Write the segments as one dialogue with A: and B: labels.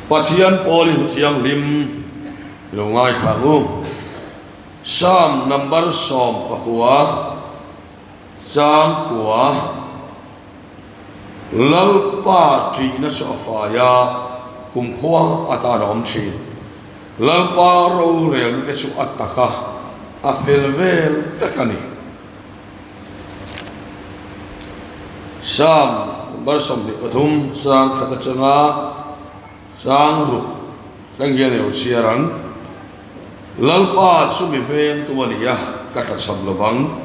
A: Pathian Paulin Thiang Lim Lungai Khangu Psalm number Psalm Pakua Psalm Kua Lalpa Trina Sofaya Kumkhua Atana Omchin Lalpa Ro Rel Kesu Ataka Afelvel Fekani Psalm number Psalm Pathum Psalm Khatachanga Sang Ru Langyan Ro Siaran Lalpa Sumiveng Tuwania Kata Sablavang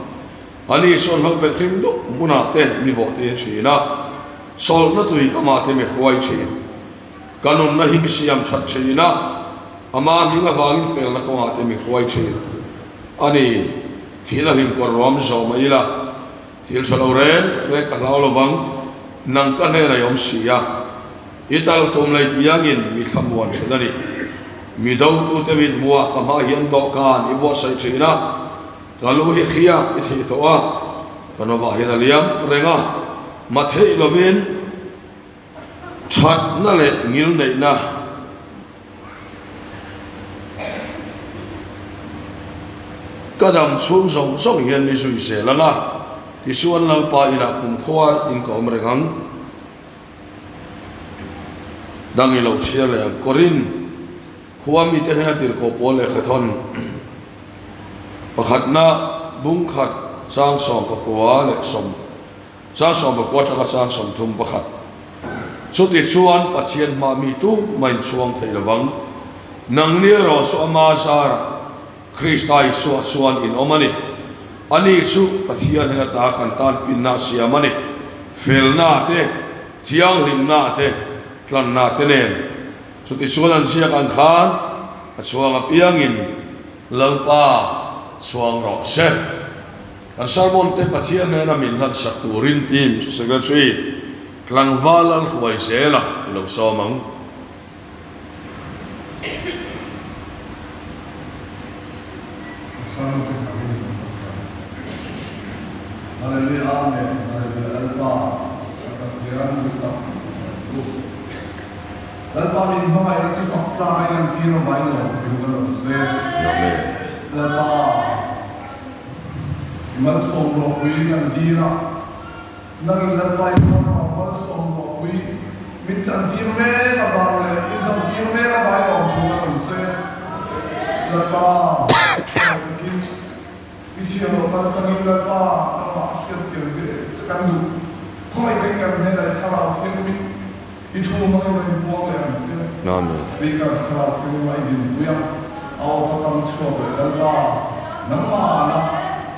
A: Ani Son Hang Pekhim Do Munate Mibote China Sol na tui kamate me huai chin kanon na himisiam chat china ama minga wangin fel na kamate me huai chin ani thila him ko rom zo maila thil chaloren re kalau lawang nang kan he na yom sia ital tum lai tiangin mi thamwan chadani mi dau tu te mit bua kama hian do kan ibo sai china kalu hi khia ithi to a kanova hi liam renga Mathei lovin chat na le ngil nei na kadam sung song song hian ni sui se langa ti suan lalpa ina kum khwa in ko mrengang dangi lo chia le korin khwa mi te na tir ko pole khathon pakhatna bung khat sang som pakwa le som Sang som bakwa chaka sang som thum pakhat so ti chuan pathian ma mi tu main chuang thei lawang nang ni ro so ama sar Christai so suan in omani ani su pathian hena ta kan tan fin na sia mani fel na te thiang lim na te tlan na te nen so ti suan sia kan khan a chuang a piangin lalpa chuang ro se An sarmon te pathian na min han sakurin tim secretary klangvalal huai zela ilo somang
B: Haleluya amen haleluya alba katiran kita alba min hoi na chi sokta ai nan tiro mai lo tiro se
A: amen
B: alba man som lo hui nan dira nan la pai no man som lo hui min chan tiro me la ba le in dom tiro me la bai lo tu na se la ba kin isi lo ta ta ni la ba ta ma sia sia se kan du khoi kai kan ne la sa la thiên mi i thu ma lo ni bo le an se
A: amen
B: speaker sa la thiên mai din buya au pa tam so la ba nang ma na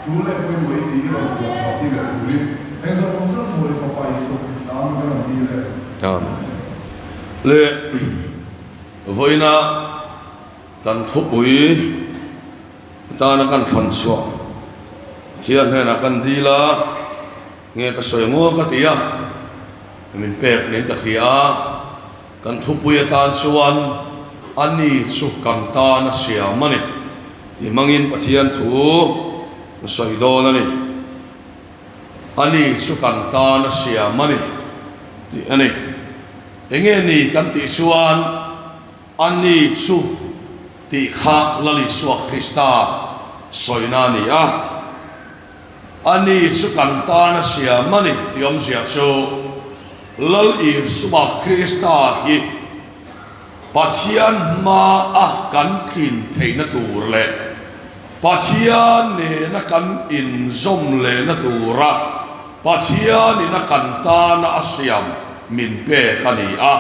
B: Jule poi noi di lo ko so ti le uli enso con so to le fa pai so che stanno per dire
A: amen le voina tan thupui ta na kan phan so khian he na kan dila nge ka soi ngo ka tia min pek nen ka khia kan thupui tan chuan ani chu kan ta na sia mani ti mangin pathian thu Soi do na ni ani su kan ta na sia mani ti ani enge ni kan ti suan ani su ti kha lali su Krista soi na ni a ani su kan ta na sia mani ti om sia chu lal i su ba Krista hi pathian ma a kan kin theina tur le Pathian ne na kan in zom le na tura Pathian ni na kan ta na asyam min pe kani a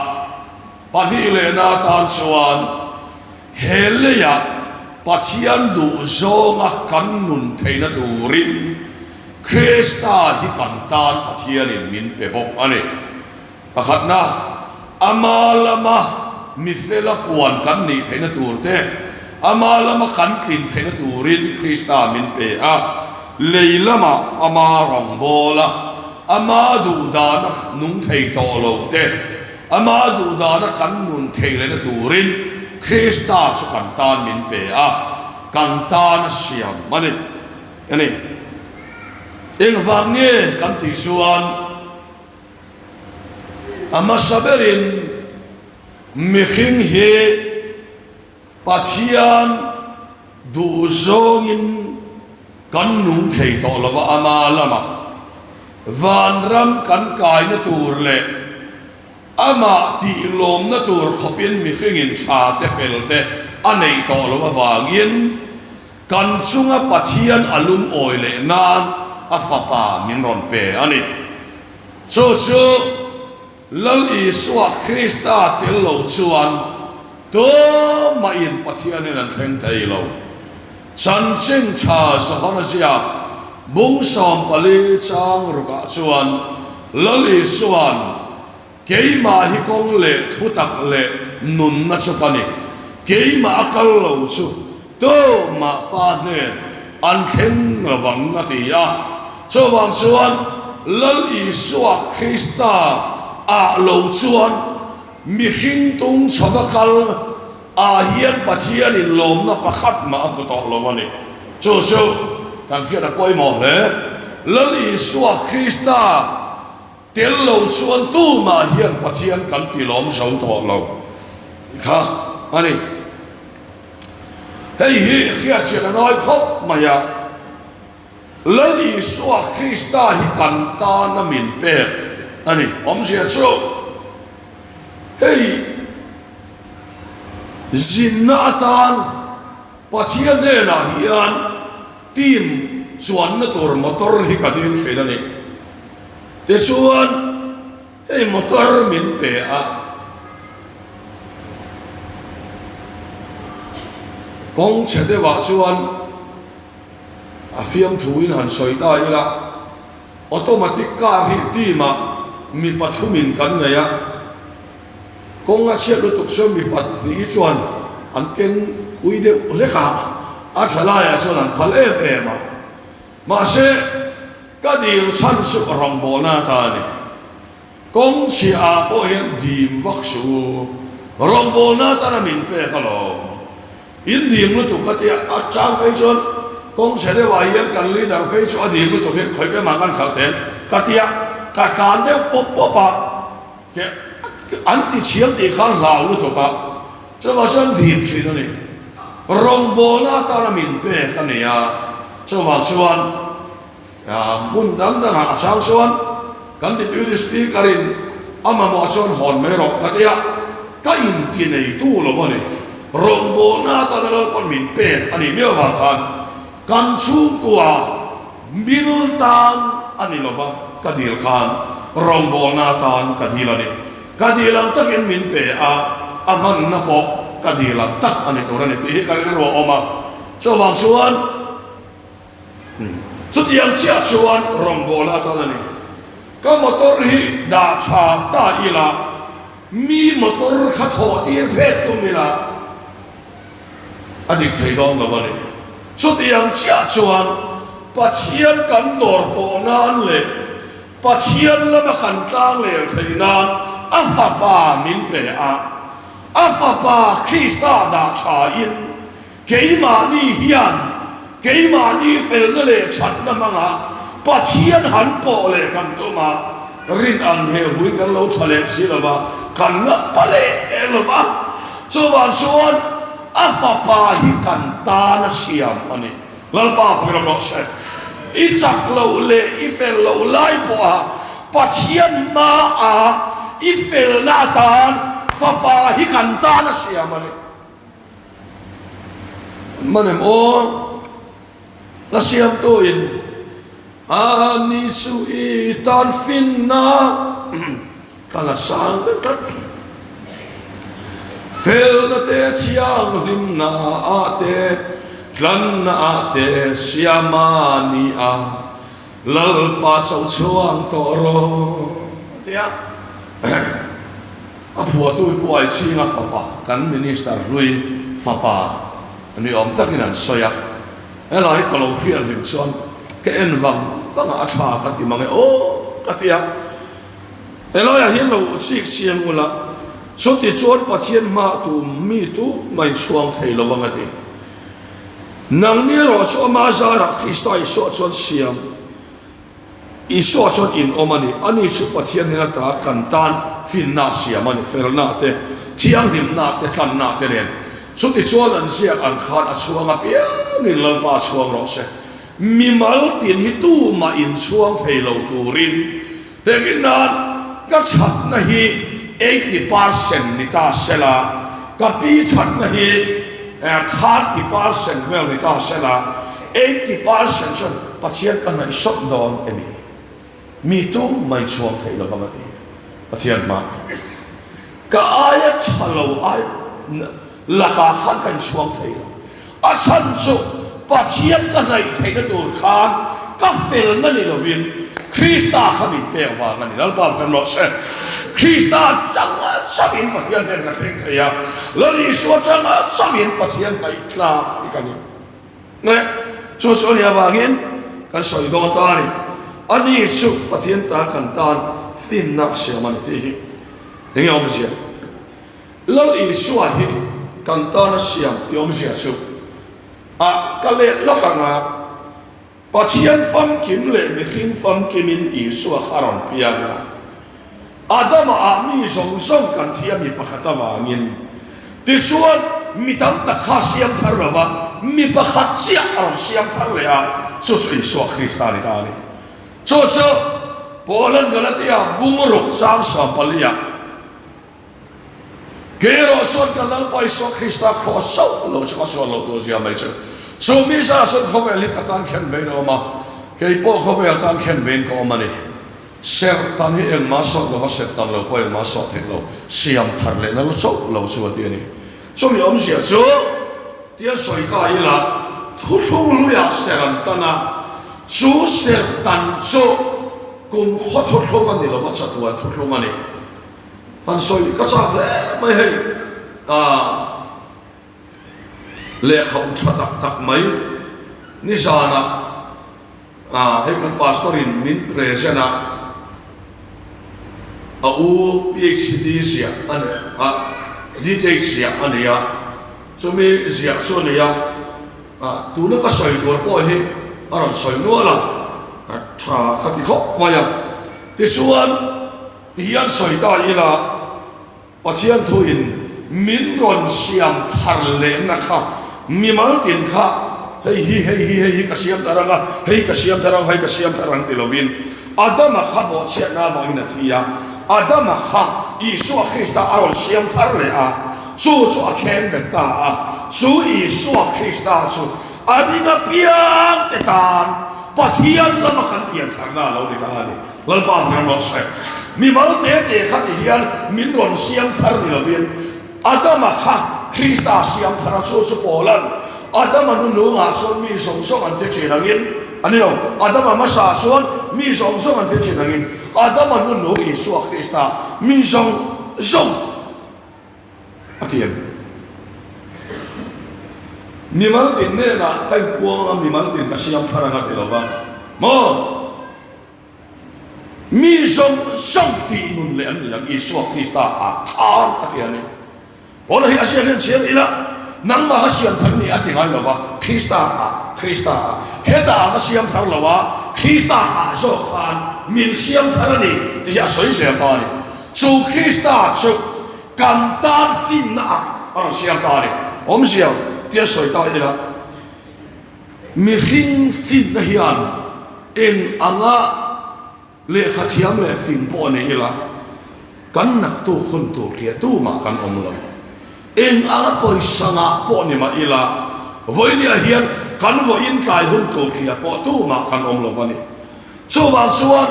A: pani le na tan suan hele ya Pathian du zo nga kan nun thei na turin Krista hi kan tan Pathian in min pe bok ani pakhat na amalama mithela puan kan ni thei na tur te ama lama kan kin thena turin Krista min pe a leilama ama rangbola ama du dana nung thei to lo te ama du dana kan nun thei le na turin Krista su kan tan min pe a kan tan siam mani ani eng vange kan ti suan ama saberin mi khing he pathian du zongin kan nung thei to lova ama lama van ram kan kai na tur le ama ti lom na tur khopin mi khingin tha te felte anei to lova wangin kan chunga pathian alum oile nan afapa min ron pe ani so lal Isua Krista tel lo chuan to ma in pathian in an theng thei lo chan ching cha sa hona sia bung som pali chang ruka chuan lal Isuan keima hi kong le thutak le nun na chu kani keima akal lo chu to ma pa ne an theng rawang na ti ya chawang chuan lal Isua Krista a lo chuan mi hing tung chawakal a hian pathian in lom na pakhat ma apu to lo mani chu kan khian a poi mo le lal Isua Krista tel lo chuan tu ma hian pathian kan pi lom so to lo kha ani hei hi khia chen noi khop ma ya lal Isua Krista hi kan ta na min pe ani om sia chu hei zinna tan pathian ne na hian tim chuan na tur motor hi kadim thena ni te chuan hei motor min pe a kong chede wa chuan a fiam thuin han soi ta ila automatic car hi tima mi pathumin kan ne ya kong a chiat tuk so mi pat ni chuan an ken uide uleka a thala ya chuan an khal em ma se ka dil chan su rong bona ta ni kong chi a po hian dim vak su rong bona ta na min pe khalo in dim lu tuk ka ti a chang pe chuan kong se de wa hian kan leader pe chu a dim lu tuk he khoi ke ma kan khal ten ka ti a ka kan de pop pa ke anti chiang ti khan la lu to ka cho wa san dim chi no ni rong bona ta na min pe ka ne ya cho wa chuan ya mun dam da na sang chuan kan ti tu speaker in ama mo chuan hon me ro ka ti a ka in ti nei tu lo wa ni rong bona ta na kon min pe ani me wa khan kan chu kwa mil tan ani lo wa kadil khan rong bol na tan kadilani kadilang takin min pe a aman na po kadilang tak ani to rani hi ka ro oma cho wang chuan chutiang chia chuan rong bol na tan ani ka motor hi da cha ta ila mi motor kha tho ti phet tu mila adik thei dong lo wani chutiang chia chuan pathian kan dor po nan le pathian lama kan tlang le theina afapa min pe afapa Krista da cha in keima ni hian keima ni fel na le chat na manga pathian han po le kan to ma rin an he hui kan lo chale si lova kan na pale lova so wan chuan afapa hi kan ta na siam ani lalpa phang lo se ichak lo le ifel lo lai po a pathian ma a ifel na tan fapa hi kan ta na sia mane manem o la siam to in ani su I tan fin na kala sang kat fel na te chiang lim na ate tlan na ate siamani a lal pa sau chuang toro tia a phua tu puai chi nga fapa kan minister lui fapa ani om takin an soya elai kalo khial him chon ke en wang a tha ka ti mangi o ka tia elai a hin lo sik siang ula so ti chuan pathian ma tu mi tu mai chuang thei lo wanga ti nang ni ro so ma za ra Krista I so chon siam I so chon in omani ani chu pathian hina ta kan tan fin na siam ani fer na te thiang him na te tlan na te nen so ti chuan an siak an khan a chuanga piang in lalpa chuang ro se mi mal tin hi tu ma in chuang thei lo turin te ginan ka chat na hi 80% ni ta sela ka pi chat na hi 30% vel ni ta sela 80% son pathian kan na isop don emi mi tu mai chuang thei lo kamati pathian ma ka aya chalo ai la kha khan kan chuang thei lo a san chu pathian kan nai thei na tur khan ka fel na ni lovin Krista khamin pe wa ngani lal pa kan lo se Krista changa sabin pathian den ka seng thaya lali so changa sabin pathian mai tla ikani ne chu so ni awangin kan soi do ta ni ani chu pathian ta kan tan fin na se man ti ding yom sia lali so hi kan ta na siam ti om sia chu a ka le lo ka nga pathian fam kim le mi khin fam kimin i so kharon pianga Adam a mi song song kan thiam mi pakhata wangin ti suan mi tam ta kha siam thar rawa mi pakhat sia aram siam thar le a chu su i so Krista ni ta ni chu su polan galatia bumuruk sang sa palia kero son kan lal pai so Krista kho so lo cha so lo to sia mai chu chu mi sa son kho ve li ta kan khen be no ma ke po kho ve kan khen ben ko ma ni ser tan hi en ma so lo ser tan lo po en ma so the lo siam thar le na lo so lo chu ti ni so mi om sia chu tia soi ka i la thu thu lu ya seran tana chu ser tan chu kum hot hot lo ka ni lo ma cha tuan thu thu ma ni han soi ka cha le mai hei le khom tha tak mai ni sana hei kan pastorin min presena u PhD sia ane DTech sia ane ya so me sia so ne ya tu na ka soi tu po he aram soi no la tha ka ti kho ma ya ti suan ti hian soi ta ila pathian thu in min ron siam thar le na kha mi mal tin kha hei ka siam taranga hei ka siam tarang ti lovin adam kha bo che na wa ina thia Adam kha Isu Krista aron siam thar le a chu a khen beta a chu Isu Krista chu adinga piang te tan pathian lama khan pian tharna lo ni ta ni lal pa na lo se mi mal te khat hian min ron siam thar ni lovin Adam kha Krista siam thar chu polan Adam nu nga so mi song an te chenangin ani no Adam ma sa son mi song an te chenangin Adam nu Isu Krista mi song atien mi mal tin ne na kai puang mi mal tin ka siam tharanga te lova mo mi song ti nun le an yang Isu Krista a khan atien ni ona hi asian hen chen ila nang ma siam thar ni ati ngai lova Krista heta ka siam thar lova Krista a zo khan min siam thar ni ti ya soi se pa ni chu Krista chu kan tan fin na a siam ta ni om siam tia soi ta ila mi hin fin na hian en anga le khathiam le fin po ni ila kan nak tu khun tu ria tu ma kan om lo en anga poi sanga po ni ma ila voi ni hian kan vo in trai hun tu ria po tu ma kan om lo vani chu wan chuan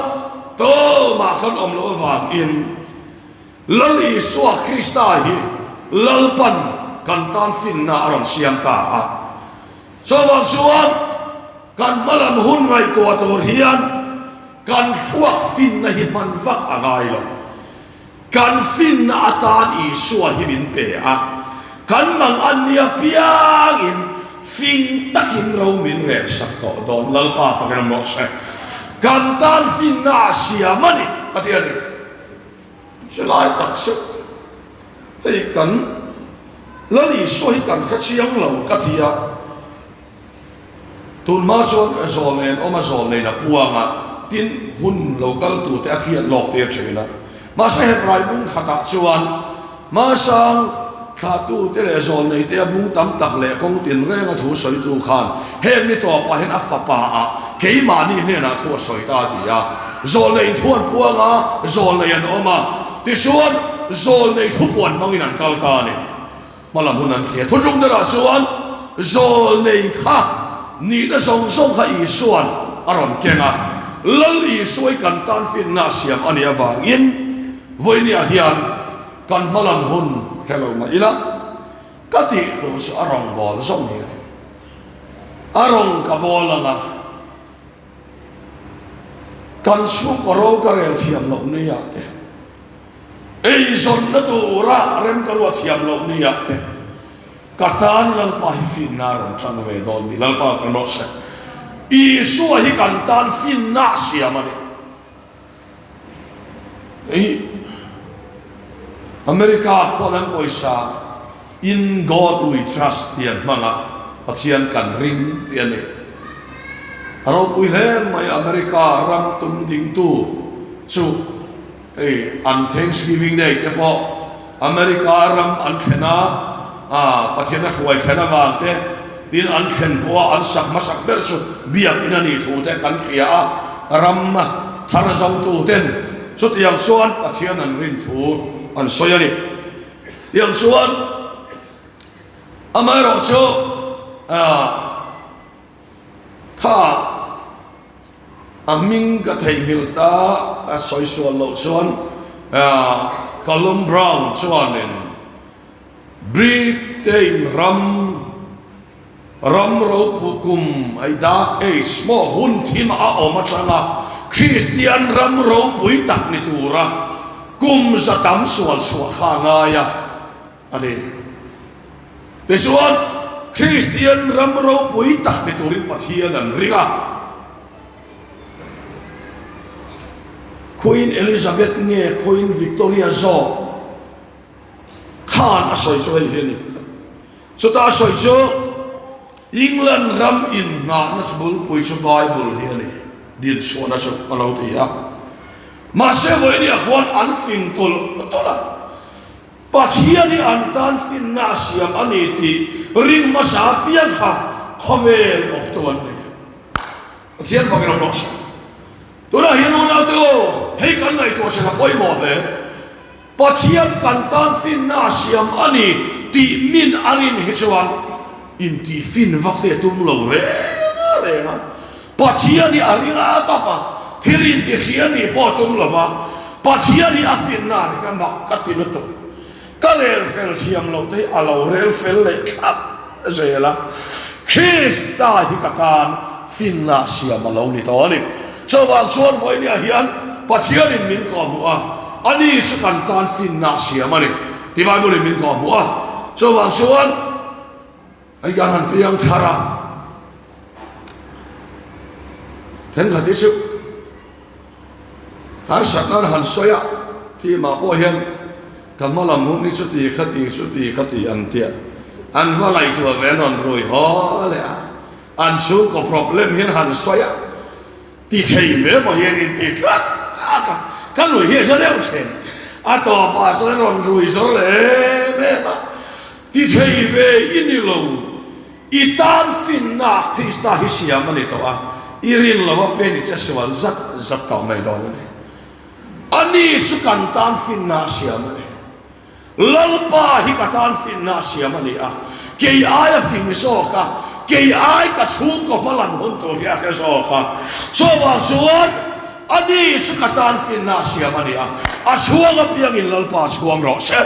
A: to ma kan om lo wang in lali Isu Krista hi lalpan kan tan fin na aron siam ta a so wan chuan kan malam hun ngai ko atur hian kan fuak fin na hi man vak angai lo kan fin na atan Isu hi min pe a kan mang ania piang in fin takin ro min re sak to don lalpa fa kan mo se kan tan fin na siamani atiani selai tak se hei kan lali so hi kan ka chiang lo ka thia tun ma son zolen o ma zolen na puanga tin hun local tu te akhiat lok te chena ma sa he rai bung khata chuan mà sang thà tu thế là rồi này thế bung tắm tắc lệ công tiền rèn ở thu soi tu khan hết mi to pa hết áp pa à cái mà ni nè na thu soi ta thì à rồi này thuần buông à rồi này anh ôm à thì xuân rồi này thu buồn mang in ăn cao ta này mà làm muốn ăn kia thu trung đó là xuân rồi này khác ni đã song song khai xuân à rồi kia à lần ý xuôi cần tan phiền na xiêm anh ấy vàng in với ni hiền cần mà làm hôn hello mà ila cái gì cũng sẽ arong bol giống như thế arong cả bol là na cần xuống caro carel thiam lâu ni yak thế ấy zon na tu ra rem caro thiam lâu ni yak thế cả tan lal pa hi fin na rong trang về đòn đi lal pa kan nó sẽ Isu hi kan tan fin na siam ani ấy America khoan poisa in God we trust tiền manga pathian kan ring tiền này aro pui he mai America ram tum ding tu chu an Thanksgiving day te po America ram an thena pathian na khwai thena wang te din an then po an sak masak ber chu biak inani thu te kan khia ram thar zong tu ten chu tiang chuan pathian an rin thu an soyani yang suan amai ro chu tha aming ka thei mil ta ka soi suan lo suan Colum Brown chuan in Britain ram ro pukum ai dark age mo hun thim a oma changa Christian ram ro pui tak ni tura kum sa tam sual kha nga ya ade de suan Christian ram ro pui tak ni turin pathian an ringa Queen Elizabeth nge Queen Victoria zo khan a soi choi hian so ta soi cho England ram in nga na bul pui chu Bible hian din suan a so alo ti ya mà sẽ với đi quan an phim tôi là pathian đi an tan phim na siam anh ấy thì ring mà sao piang ha khave op tuan này pathian phải làm nó sao tôi là hiện nay tôi hay cái này tôi sẽ làm oi mò đấy pathian kan tan phim na siam anh ấy thì min arin hichuan in thì phim vắc thế tum lâu re mà pathian đi arin à tapa thirin ti khiani po tum lova pathiani afin na ka mak katin tu karel fel thiam lo te alo rel fel le khap zela Krista hi kakan fin na siam lo ni to ni chawang suan voi ni hian pathiani min ko mu a ani su kan tan fin na siam ani ti bai bole min ko mu a chawang suan ai gan han tiang thara then khati su har satnan han soya ti ma po hian kamala mu ni chuti khati an tia an valai tu venon roi ho le an su ko problem hian han soya ti thei ve mo hian in ti kan lui hi sa leo chen a to pa sa ron rui so le me ma ti thei ve ini lo i tan fin na Krista hi siam ani to a irin lo pe ni cheswal zat ta mai do ni ani sukan tan fin na siam ani lalpa hi ka tan fin na siam ani a ke ai fin so ka ke ai ka chung ko malan hon to ya ka so ka so wa suan ani sukan tan fin na siam ani a chuang a piang in lalpa chuang ro se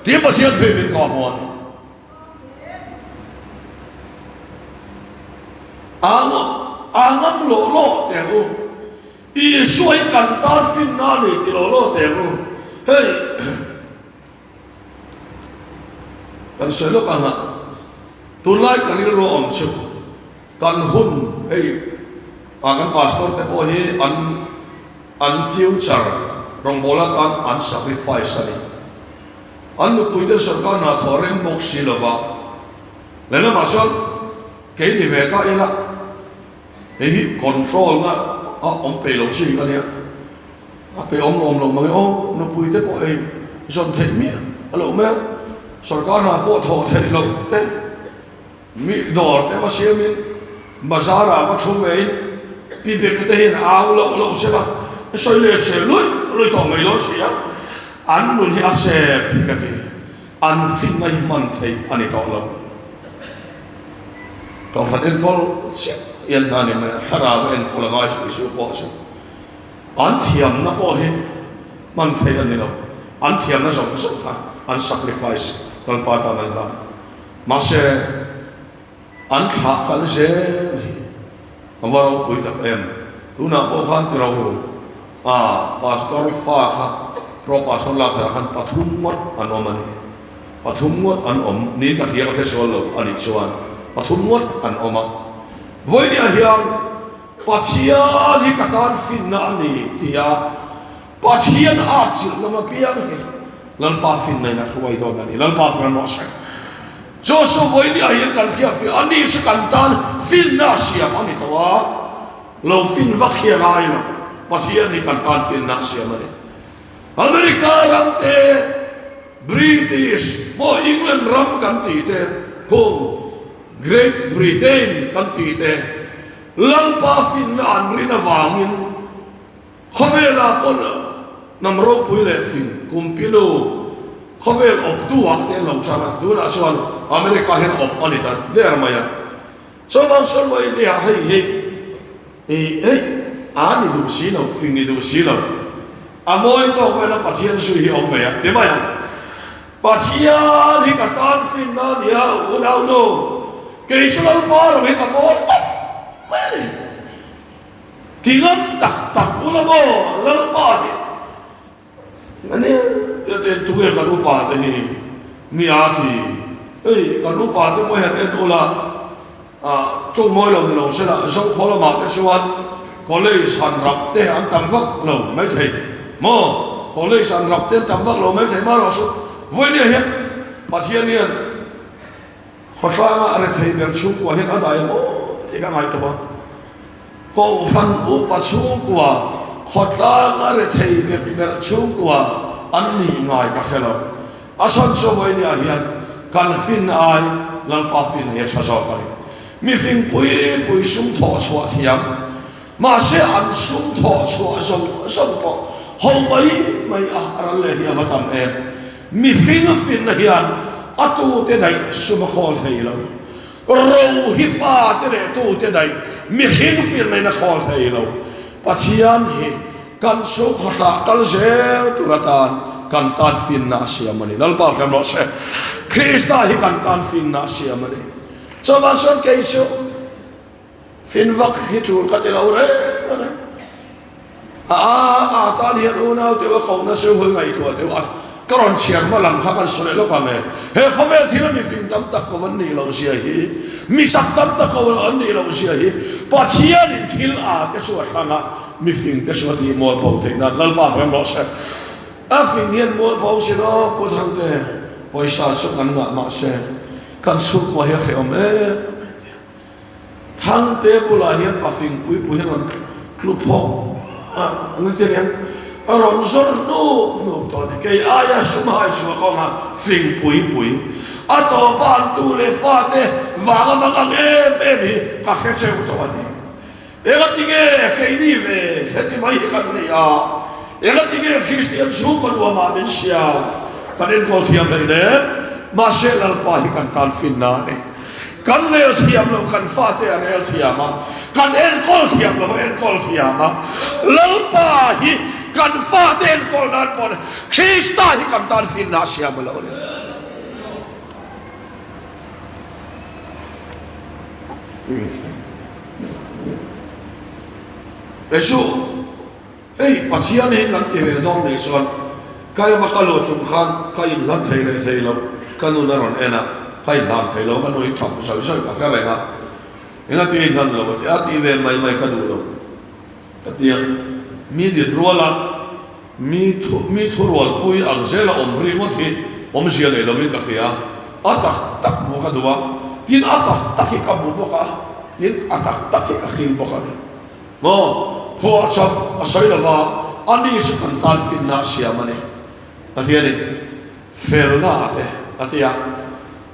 A: ti ba sia thei min ko mo ni angam lo te u i suai kan tan fin na ni ti lo te u hey kan soi lo kan tu lai karil ro om chu kan hun hey kan pastor te po hi an future rong bola kan an sacrifice ani an nu puite sarkar na thorem box si lo ba lena ma sol ke ni ve ka ina hi control na ông pe lo chi ka nia pe om lo ma o no puite po ei zon thei mi alo me sarkar na po tho thei lo te mi dor te ma siamin bazara ma thu vein pi pe te hin aw lo se ba soi le se lui to mai lo sia an nun hi a se ka ti an fin mai man thei ani to lo to han en kol se yan na ni ma khara en kol ngai su po se an thiam na po he man thei ani lo an thiam na so kha an sacrifice kal pa ta na ma se an kha kal se awaro pui tak em tu na po khan ti ro pastor fa kha pro pastor la kha khan pathum mot an omani pathum mot an om ni ka hiya ka so lo ani chuan pathum mot an oma voi ni hiang pathia ni katan fin na ani tia pathian a chil na ma piang ni lan pa fin na na khwai do ani lan pa fran no sa so voi ni hiang kan kia fi ani su kan tan fin na sia ani tawa lo fin va khia gai na pathian ni kan tan fin na sia mani Amerika ram te British mo England ram kan ti te ko Great Britain kan ti te lang pa fin na an rina wangin khavela pon namro puile fin kumpilo khavel op tuwa te long chana du na swan Amerika hen op ani tan der maya so man so lo ni ha hey ani du si no fin ni du si no amoy to ko na pathian su hi om ve te maya pathian hi ka tan fin na dia unau no ke sulal par me ka mo mari tingam tak ula mo lal pa hi ane te tu ke ka lu pa te hi mi a thi ei ka lu pa te mo hen en ula chu moi lo ni lo se la so kho lo ma te chuan ko le san rap te an tam vak lo mai thei mo ko le san rap te tam vak lo mai thei ma ro su voi ni he pathian ni khotla ma are thei ber chu ko hen adai mo te ka ngai to ba ko han u pa chu ko khotla ma are thei ber chu ko an ni ngai ka khelo asan so voi ni a hian kan fin ai lan pa fin he cha so ka mi fin pui sum tho chua thiam ma se an sum tho chua som po ho mai a le hi avatam em mi fin na hian atu te dai sum khol thei lo ro hi fa te le tu te dai mi fin na khol thei lo pathian hi kan su kha kal zel turatan kan tan fin na sia mani lal pa kan no se Krista hi kan tan fin na sia mani so van son ke iso fin vak hi tu ka te lo re tan hi no na te wa khau na se hui ngai tu te wa karon chiang ma lam kha kan so le lo ka me he khove thila mi fin tam tak ko van ni lo sia hi mi sak tam tak ko an ni lo sia hi pathian in thil a ke su thanga mi fin ke su ti mo pho the na lal pa fam lo se a fin hian mo pho se no ko thang te poisa su kan nga ma se kan su ko he om thang te bula hian pa fin pui ron klu pho ang te rian ron zor no to ne ke aya suma ai su ko nga fin pui ato pan tu le fa te va ga ma ga e ka ke che to ani ela tinge ke ni ve heti mai kan ni a ela tinge Christian su ko wa ma ben sia kanen ko thiam le ne ma se lal pa hi kan tal fin na ne kan le thiam lo kan fa te an el thiama kan en kol thiam lo en kol thiama lal pa hi kan fa te en kol nan pon Krista hi kan tal fin na sia ma lo ne Esu, pathian ni kan te ve dong ni son, kaya makalo chung khan, kaya lan thei lo, kanu na ron ena, kaya lan thei lo, kanu i chom sa ka ka le nga, ena ti in kan lo, ti ven mai kadu lo, katia mi di rola, mi thu rol pui ang zela omri mo thi, sia le lo min ka kya, tak mo kadua, tin tak ki ka mo ka, tin tak ki ka kin ka ni, mo Hoa chop a soi la va ani su kan tan fin na sia mani atia ni felna ate atia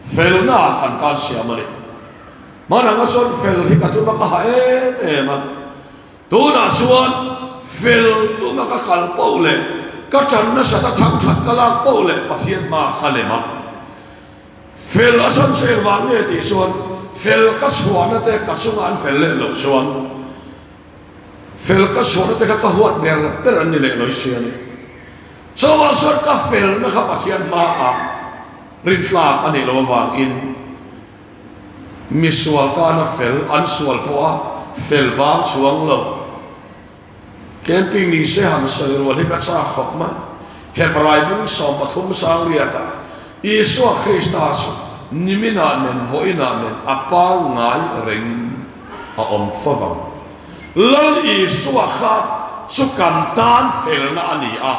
A: felna kan siamani mana ngason fel hi ka tu maka ema tu na chuan fel tu maka kal paule ka chan na sa ta thang that ka lak paule pathian ma khalema fel asan se wange ti suan fel ka chuan ate ka chungan fel le lo chuan fel ka chuan ate ka huat ber an ni le loi siani so wang sort ka fel na ka pathian ma a rin tla ani lo wang in misual ka na fel an sual to a fel bang chuang lo camping ni se ham sa ro le ka cha khop ma hebrai bung som pathum sang riata Isu Christus nimina nen voina nen apa ngai rengin a om favang lal Isu kha sukantan felna ani a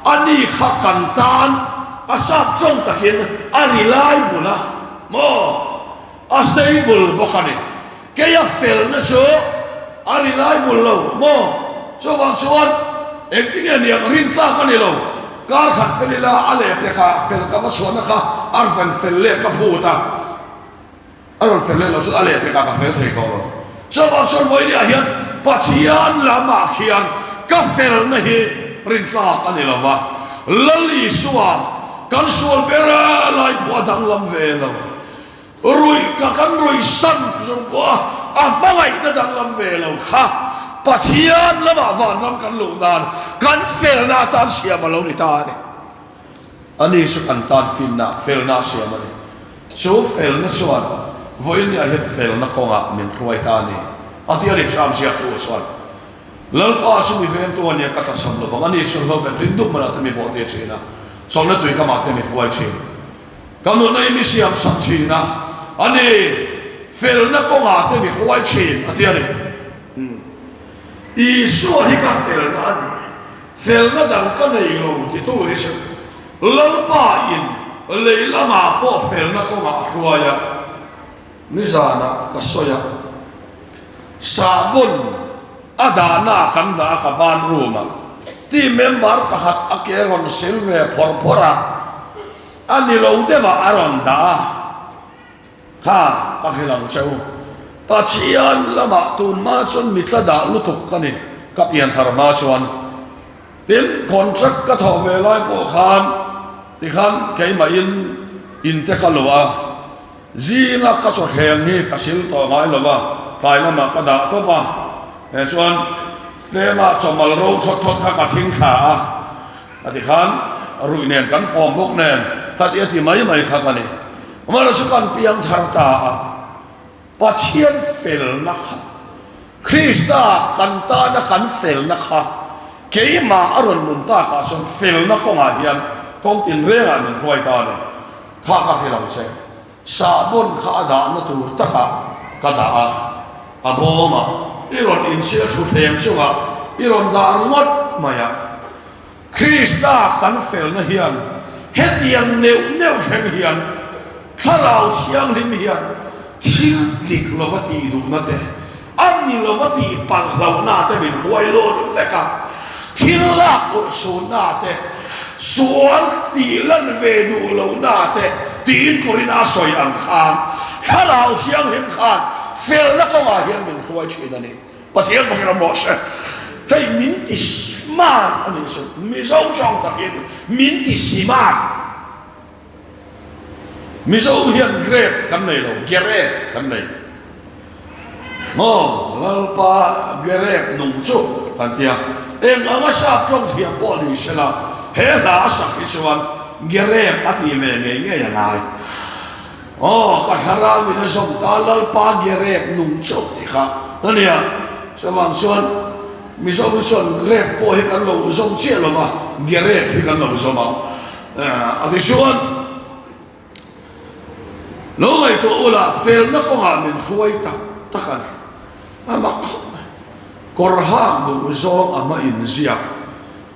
A: ani kha kantan asap chong takin ani lai bula mo a stable bokhane ke ya felna so ani lai bulo mo so wang suan ektinge ni rin tla kan lo kar khat felila ale peka fel ka masona ka arfan felle ka puta aron felle lo so ale peka ka fel thei ko so wang suan voi ni hian pathian lama khian ka fel na hi rin tla kan lo wa lali suwa kan sual bera lai puadang lam velo rui ka kan rui san sung ko a bangai na dang lam velo kha pathian lama van ram kan lu dan kan fel na tan sia malo ni ta ni ani su kan tan fin na fel na sia mani so fel na chuan voi ni a het fel na konga min ruai ta ni ati ani sham sia tu chuan lal pa su mi ven tu ani ka ta sam lo ani su lo ben rin du mana ta mi bo te china som na tu ka ma te mi ruai chin kam no nei mi siam sam china ani fel na konga te mi ruai chin ati ani Isu hi ka fel na ni fel na dang ka nei lo ti tu hi se lam pa in le lama po fel na ko ma ruaya ni zana ka soya sabun adana kan da ka ban ruma ti member pahat akeron silve porpora ani lo deva aron da ha pakilang cheu pathian lama tun ma chon mitla da lutuk kani kapian thar ma chuan tin contract ka tho ve lai po khan ti khan ke ma in te kalwa zinga ka so theng hi ka sil to ngai lova tai lama ka da to pa e chuan le ma chomal ro thot thot ka thing kha a ti khan rui nen kan form bok nen ka ti mai mai kha kani amara su kan piang thar ta a pathian fel na kha Krista kanta na kan fel na kha ke ma aron mun ta ka son fel na ko nga hian kong tin renga min khoi ta ne kha ka hilang che sabon kha da na tu ta ka da a aboma iron in sia su theng sunga iron da ngot maya Krista kan fel na hian het yang neu theng hian tharau chiang lim hian Thil dik lovati du na te Ani lovati pang lau na te min huay lo du veka Thil lak ur su na te Sual ti lan ve du lau na te Tiin kurina soy ang khan Tharau siang lim khan Fel na ka nga hiyan min huay chida ni Pasiyan pakira mo siya Hey minti sman Ani siya Misaw chong takin Minti siman Miso hian grep kan nei lo gerep kan nei mo lalpa gerep nung chu kan tia eng anga sap trong thia poli sela he la sak isuan gerep ati ve nge ya ngai oh ka hara wina som ta lalpa gerep nung chu ti kha nania sawang suan miso suan grep po he kan lo som che lo ba gerep he kan lo som ba ati suan lo ngai to ula fel na ko nga min huay takan ama korhang du zong ama in ziak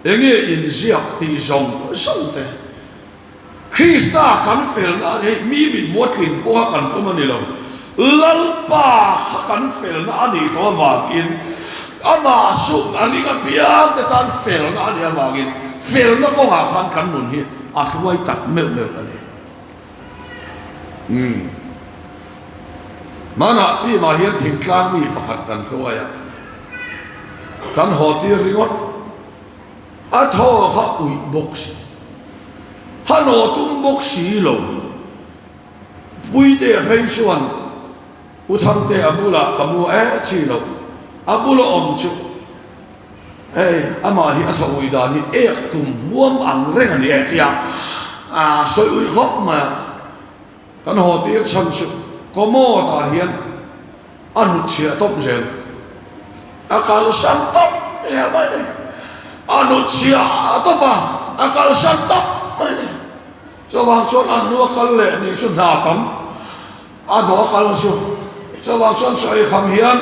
A: enge in ziak ti zong te Krista kan fel na he mi min motlin po kan to manilo lalpa kan fel na ani to wang in ama su ani ka piang te tan fel na ani wang in fel na ko nga kan nun hi akhwai tak mel ani mana ti ma hian thing tlang mi pakhat kan ko aya kan hoti ringot a tho kha ui box hano tum box si lo pui te phei chuan uthang te abula kamu chi lo abula om chu ama hi a tho ui da ni ek tum muam ang reng ani etia soi ui khop ma kan hoti chan chu komo ta hian anu chia top zen akal san top zen mai ne anu chia topa akal san top mai ne cho wang son anu akal le ni chu na kam ado akal chu cho wang son soi kham hian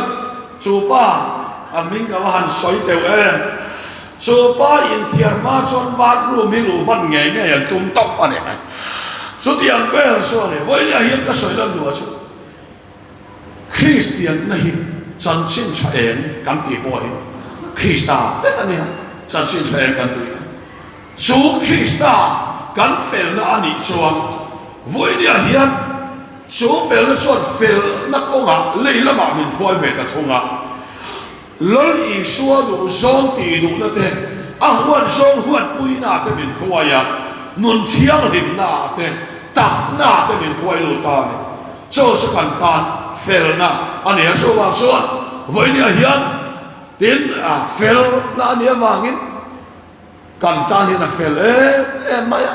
A: chu pa amin ka han soi teu chu pa in thiar ma chon ba ru mi lu man nge nge yan tum top ani mai chu tiang ve so ne voi ni hian ka soi lan du chu Christian na hi chan chin cha en kan ti boy Krista vet ani chan chin cha en kan tu chu Krista kan fel na ani chuan voi ni hian chu fel na chon fel na ko nga leila ma min khoi ve ta thunga lol i suwa du zong ti du na te a huan zong huan pui na te min khoi ya nun thiang dim na te ta na te min khoi lu ta ni cho su kan tan fel na ani a so wang chuan voi ni hian tin fel na ani wangin kan tan ni na fel mai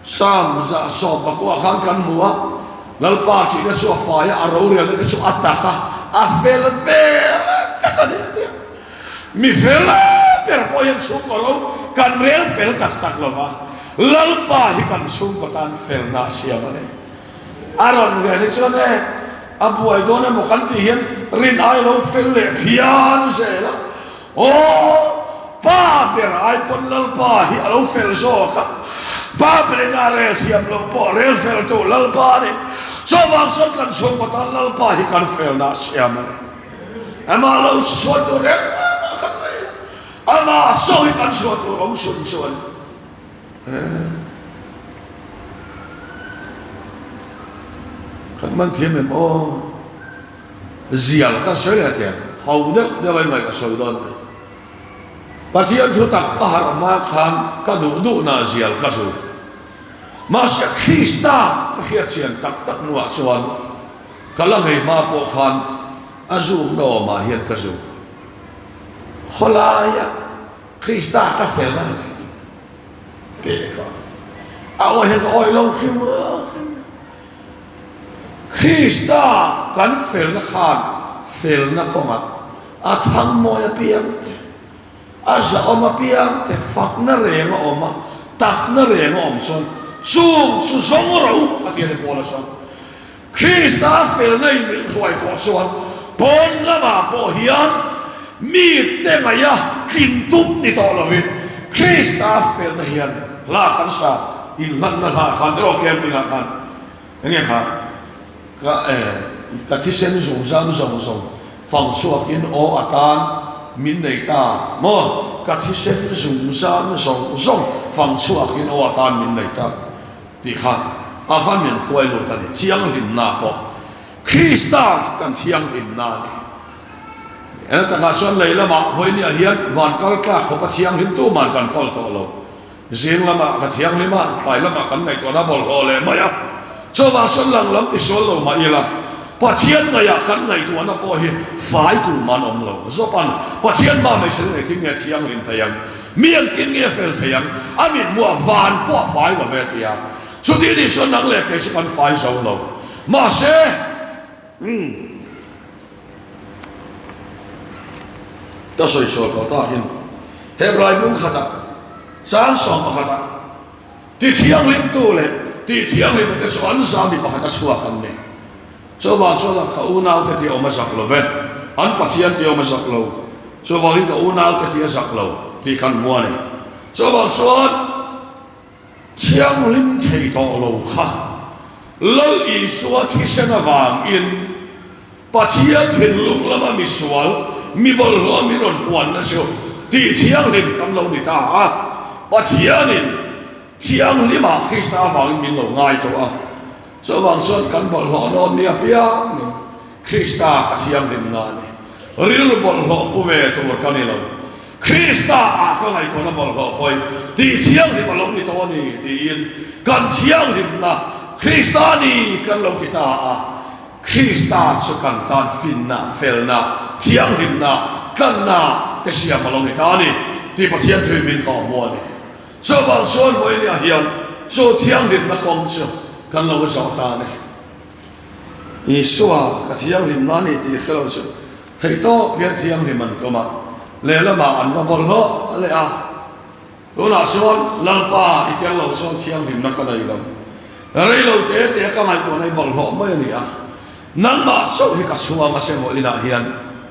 A: sam za so ba ko khan kan muwa lal pa ti na so fa ya a ro re le chu ataka a fel sakani dia mi fel per poem chu ko ro kan rel fel tak tak lova lal pa hi kan sum ko tan fel na sia mane aron re ni chone abu ai dona mo kan ti hian rin ai lo fel le pian se la o pa per ai pon lal pa hi lo fel so ka pa per na re hiam lo po re fel to lal pa ni so wang so kan sum ko tan lal pa hi kan fel na sia mane ama lo so to re ama so hi kan so to om sun sun kan man thiam em o zial ka soi la tiang hau de vai mai ka soi don pathian thu tak ka har ma khan ka du na zial ka su ma se Krista ka hiat chian tak tak nuwa chuan kala ngei ma po khan azu no ma hian ka su kholaya Krista ka fel na ke ka aw hen ka oi lo khim Krista kan fel na khan fel na konga athang moya piang te asa oma piang te fak na renga oma tak na renga om son chung su song ro atian pola son Krista fel na in khoi ko son pon la ma po hian mi te maya kin tum ni to lovin Krista fel na hian la kan sa in lan na la khan ro kem pi khan nge kha ka thi sen zung zang phang suak in o atan min nei ta mo ka thi sen zung zang phang suak in o atan min nei ta ti kha a khan min khoi lo ta ni thiang lim na po Krista kan thiang lim na ni en ta ka chon leila ma voi ni hian van kal kla kho pa thiang lim tu man kan kol to lo zing lama ka thiang lima pai lama kan nei to na bol lo le maya cho wa son lang lam ti sol lo ma ila pathian nga ya kan ngai tu na po hi fai tu man om lo zo pan pathian ma mai sen nei ting nge thiang lim thayang mian tin nge fel thayang amin mua van po fai lo ve tia chu ti ni son nang le ke kan fai zo lo ma se da soi so ko ta hin hebrai bung khata sang song khata ti thiang lim tu le ti thiang lim te so an sa mi pa khata suwa kan ne so wa so la ka una te ti o ma sak lo ve an pathian ti o ma sak lo so wa rin ka una te ti sak lo ti kan mua ne so wa so thiang lim thei to lo kha lo i so thi sena wang in pathian thin lung lama mi swal mi bol lo mi ron puan na so ti thiang lim kam lo ni ta pathian in thiang lima Krista vang min lo ngai to a so wang son kan bol lo no nia pia ni Krista ka thiang lim na ni ril bol lo pu ve to kan ni lo Krista a ko ngai ko na bol lo poi ti thiang lim lo ni to ni ti in kan thiang lim na Krista ni kan lo kita a Krista so kan tan fin na fel na thiang lim na kan na ke sia ma lo ni ta ni ti pa thian thui min to mo ni so wang son voi ni a hian so thiang lim na khom chu kan lo so ta ni Isua ka thiang lim na ni ti ka lo chu thei to pian thiang lim man ko ma le la ma an va bol ho le a lo na son lal pa i tiang lo son thiang lim na ka dai lo rei lo te ka mai ko nei bol ho mai ni a nang ma so hi ka suwa ma se mo ina hian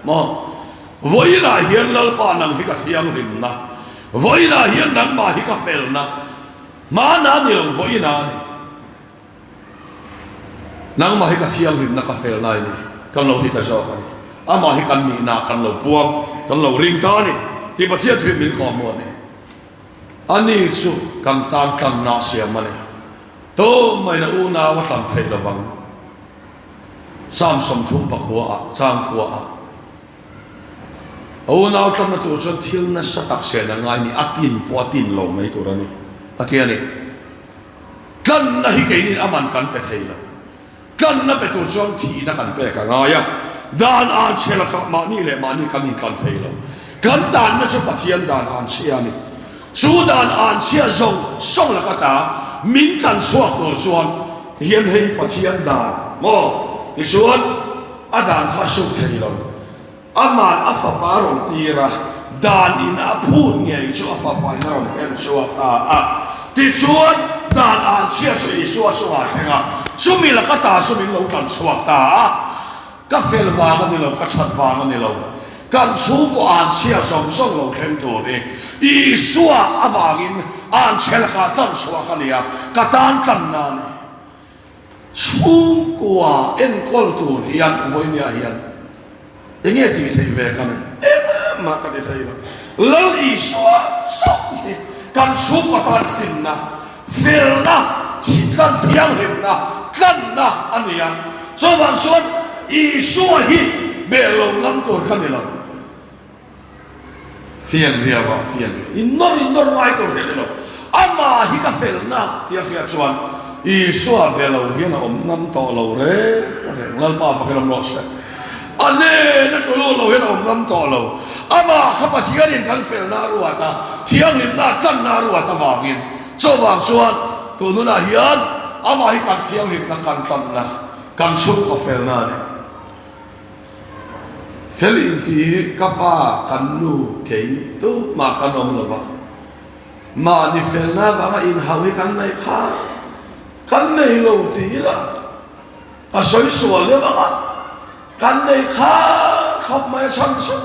A: mo voi na hian lal pa nang hi ka thiang lim na voi na hian nang ma hi ka fel na ma na ni lo voi na ni nang ma hi ka thiang lim na ka fel na ni kan lo pi ta so ka ni ama hi kan mi na kan lo puam kan lo ring ta ni ti pa thian thui min ko mo ni ani su kan tan kan na sia ma ni to mai na u na wa tam thei lo wang sam som thum pa khuwa a chang khuwa a o na tam na tu chon thil na sa tak se na ngai ni atin po tin lo mai tu ra ni akia ni kan na hi ke ni aman kan pe thei lo kan na pe tu chon thi na kan pe ka nga ya dan an chela ka ma ni le ma ni kan in kan thei lo kan dan na chu pathian dan an sia ni chu dan an sia zong song la ka ta min kan suak ko suan hian hei pathian dan mo ni suan adan kha su thei lo aman afa parong tira dan in a phun ngai chu afa pai na ron en chu a ti chuan dan an sia chu i suwa suwa thenga chu mi la ka ta chu min lo kan suak ta ka fel wa ni lo ka chat wa ni lo kan chu ko an sia song song lo khem tu ni i suwa awangin an chela ka tan suwa ka lia ka tan tan na ni chu ko en kol tu yan voi ni a hian nghe thì thầy về cái này mà cái này thầy là lý số sốc căn số của ta phim na chỉ cần thiang hiểm na cần na anh em cho bạn xuân ý số hi bề lâu lắm tuổi cái này là phiền riêng và phiền in nor ngoài tuổi này là ama hi cái phim na thì cái xuân ý số bề lâu hiền là năm tuổi lâu đấy lần pa phải cái năm lót ane na tolo lo hen om ram to lo ama khapa thianin kan fel na ruata thiang lim na kan na ruata wangin cho wang suan tu nu na hian ama hi kan thiang lim na kan tam na kan su ko fel na ne fel in ti kapa kan nu ke tu ma kan om lo ba ma ni fel na wa in hawi kan mai kha kan nei lo ti la a soi so le ba kan nei kha khop mai chan chu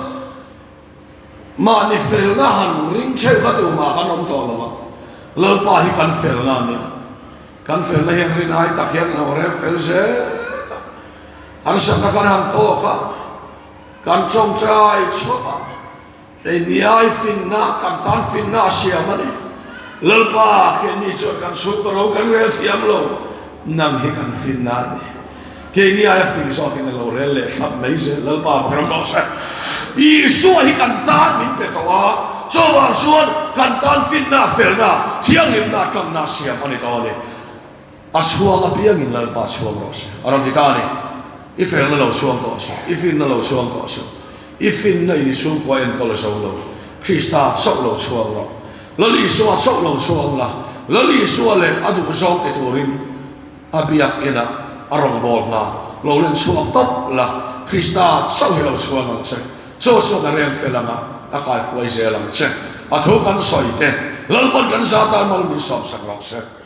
A: ma ni fel na han ring cheu kha tu ma kan om to lo ba lo pa hi kan fel na ni kan fel na hian rin ai tak hian lo re fel je har sa na kan ham to kha kan chong chai chopa ke ni ai fin na kan tan fin na sia ma ni lo pa ke ni cho kan su ko ro kan re thiam lo nang hi kan fin na ni ke ni ai fi so kin lo re le khap mai se lo pa fa ram lo sa i su hi kan tan min pe to a cho wang suan kan tan fin na fel na thiang lim na kam na sia ma ni to ni a suang a piang in lo pa suang ro sa aram ti ta ni i fel na lo suang to sa i fin na lo suang to sa i fin na ni su ko en ko lo so lo Krista so lo suang ro lo li so lo suang la lo li su le adu so te tu rin abiak ina arong bol na lo len suak top la Krista sau hi lo suak ang se so na ren felanga akai kwai se lang se atho kan soi te lalpan kan sa ta mal mi som sak se